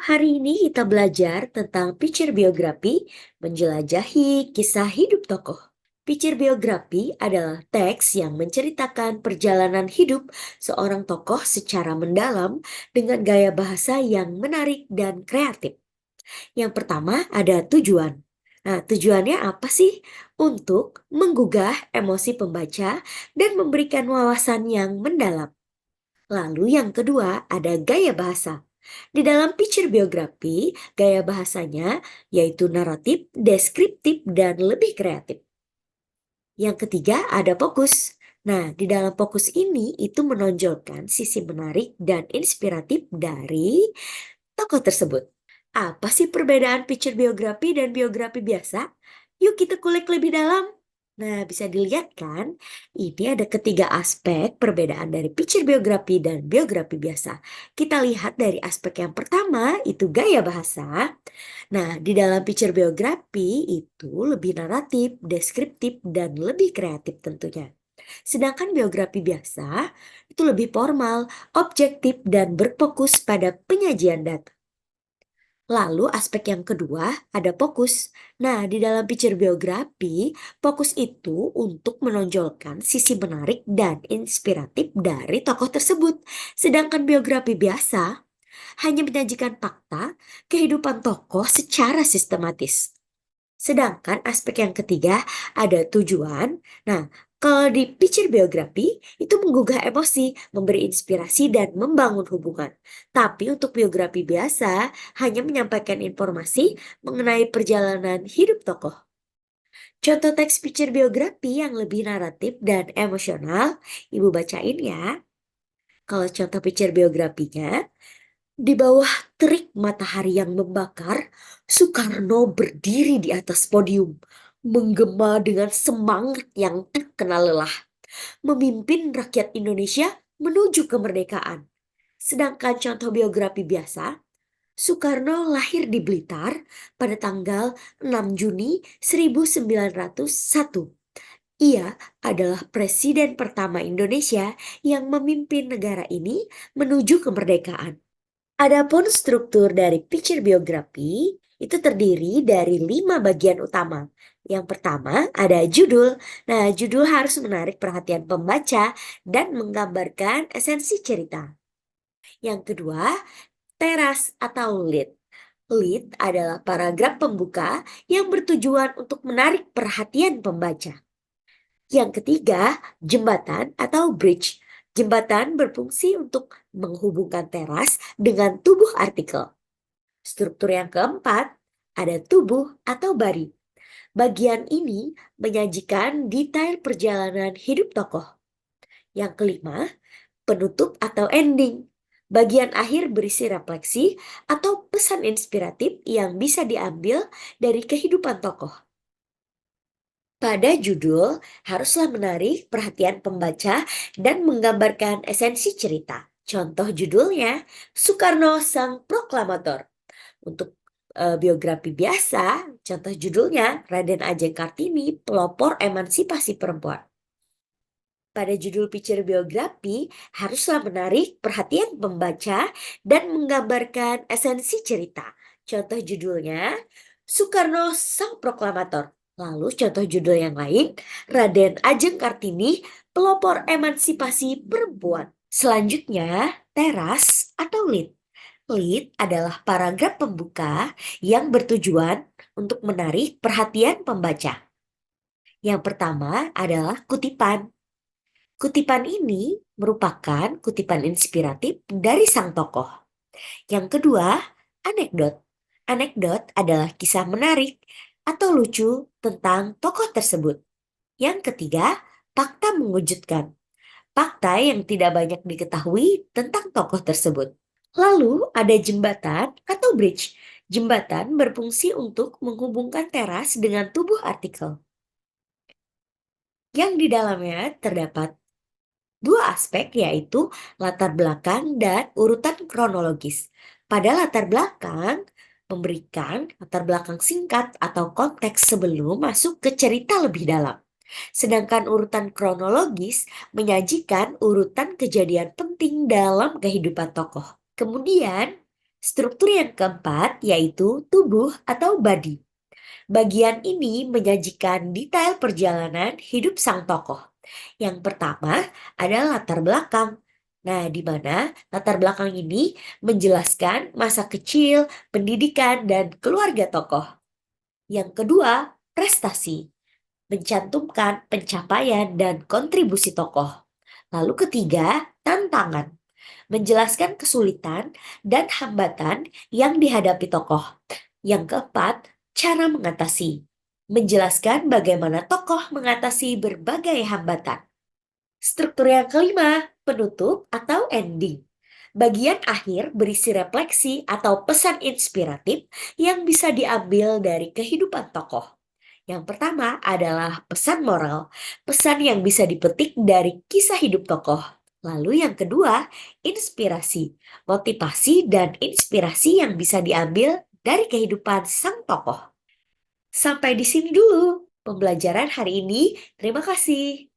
hari ini kita belajar tentang picture biografi, menjelajahi kisah hidup tokoh. Picture biografi adalah teks yang menceritakan perjalanan hidup seorang tokoh secara mendalam dengan gaya bahasa yang menarik dan kreatif. Yang pertama ada tujuan. Nah, tujuannya apa sih? Untuk menggugah emosi pembaca dan memberikan wawasan yang mendalam. Lalu yang kedua ada gaya bahasa. Di dalam picture biografi, gaya bahasanya yaitu naratif, deskriptif, dan lebih kreatif. Yang ketiga ada fokus. Nah, di dalam fokus ini itu menonjolkan sisi menarik dan inspiratif dari tokoh tersebut. Apa sih perbedaan picture biografi dan biografi biasa? Yuk kita kulik lebih dalam. Nah, bisa dilihat kan, ini ada ketiga aspek perbedaan dari picture biografi dan biografi biasa. Kita lihat dari aspek yang pertama, itu gaya bahasa. Nah, di dalam picture biografi itu lebih naratif, deskriptif, dan lebih kreatif tentunya. Sedangkan biografi biasa itu lebih formal, objektif, dan berfokus pada penyajian data. Lalu aspek yang kedua ada fokus. Nah, di dalam picture biografi, fokus itu untuk menonjolkan sisi menarik dan inspiratif dari tokoh tersebut. Sedangkan biografi biasa hanya menyajikan fakta kehidupan tokoh secara sistematis. Sedangkan aspek yang ketiga ada tujuan. Nah, kalau di picture biografi itu menggugah emosi, memberi inspirasi dan membangun hubungan. Tapi untuk biografi biasa hanya menyampaikan informasi mengenai perjalanan hidup tokoh. Contoh teks picture biografi yang lebih naratif dan emosional, Ibu bacain ya. Kalau contoh picture biografinya, di bawah terik matahari yang membakar, Soekarno berdiri di atas podium, menggema dengan semangat yang tak kenal lelah, memimpin rakyat Indonesia menuju kemerdekaan. Sedangkan contoh biografi biasa, Soekarno lahir di Blitar pada tanggal 6 Juni 1901. Ia adalah presiden pertama Indonesia yang memimpin negara ini menuju kemerdekaan. Adapun struktur dari picture biografi itu terdiri dari 5 bagian utama. Yang pertama ada judul. Nah, judul harus menarik perhatian pembaca dan menggambarkan esensi cerita. Yang kedua, teras atau lead. Lead adalah paragraf pembuka yang bertujuan untuk menarik perhatian pembaca. Yang ketiga, jembatan atau bridge. Jembatan berfungsi untuk menghubungkan teras dengan tubuh artikel. Struktur yang keempat, ada tubuh atau bari. Bagian ini menyajikan detail perjalanan hidup tokoh. Yang kelima, penutup atau ending. Bagian akhir berisi refleksi atau pesan inspiratif yang bisa diambil dari kehidupan tokoh. Pada judul haruslah menarik perhatian pembaca dan menggambarkan esensi cerita. Contoh judulnya, Soekarno Sang Proklamator. Untuk biografi biasa, contoh judulnya Raden Ajeng Kartini, pelopor emansipasi perempuan. Pada judul picture biografi haruslah menarik perhatian pembaca dan menggambarkan esensi cerita. Contoh judulnya Soekarno Sang Proklamator. Lalu contoh judul yang lain Raden Ajeng Kartini, pelopor emansipasi perempuan. Selanjutnya teras atau lead. Lead adalah paragraf pembuka yang bertujuan untuk menarik perhatian pembaca. Yang pertama adalah kutipan. Kutipan ini merupakan kutipan inspiratif dari sang tokoh. Yang kedua, anekdot. Anekdot adalah kisah menarik atau lucu tentang tokoh tersebut. Yang ketiga, fakta mengejutkan. Fakta yang tidak banyak diketahui tentang tokoh tersebut. Lalu ada jembatan atau bridge. Jembatan berfungsi untuk menghubungkan teras dengan tubuh artikel. Yang di dalamnya terdapat dua aspek yaitu latar belakang dan urutan kronologis. Pada latar belakang memberikan latar belakang singkat atau konteks sebelum masuk ke cerita lebih dalam. Sedangkan urutan kronologis menyajikan urutan kejadian penting dalam kehidupan tokoh. Kemudian Struktur yang keempat yaitu tubuh atau body. Bagian ini menyajikan detail perjalanan hidup sang tokoh. Yang pertama adalah latar belakang. Nah, di mana latar belakang ini menjelaskan masa kecil, pendidikan, dan keluarga tokoh. Yang kedua, prestasi. Mencantumkan pencapaian dan kontribusi tokoh. Lalu ketiga, tantangan. Menjelaskan kesulitan dan hambatan yang dihadapi tokoh. Yang keempat, cara mengatasi. Menjelaskan bagaimana tokoh mengatasi berbagai hambatan. Struktur yang kelima, penutup atau ending. Bagian akhir berisi refleksi atau pesan inspiratif yang bisa diambil dari kehidupan tokoh. Yang pertama adalah pesan moral, pesan yang bisa dipetik dari kisah hidup tokoh. Lalu yang kedua, inspirasi, motivasi dan inspirasi yang bisa diambil dari kehidupan sang tokoh. Sampai di sini dulu pembelajaran hari ini. Terima kasih.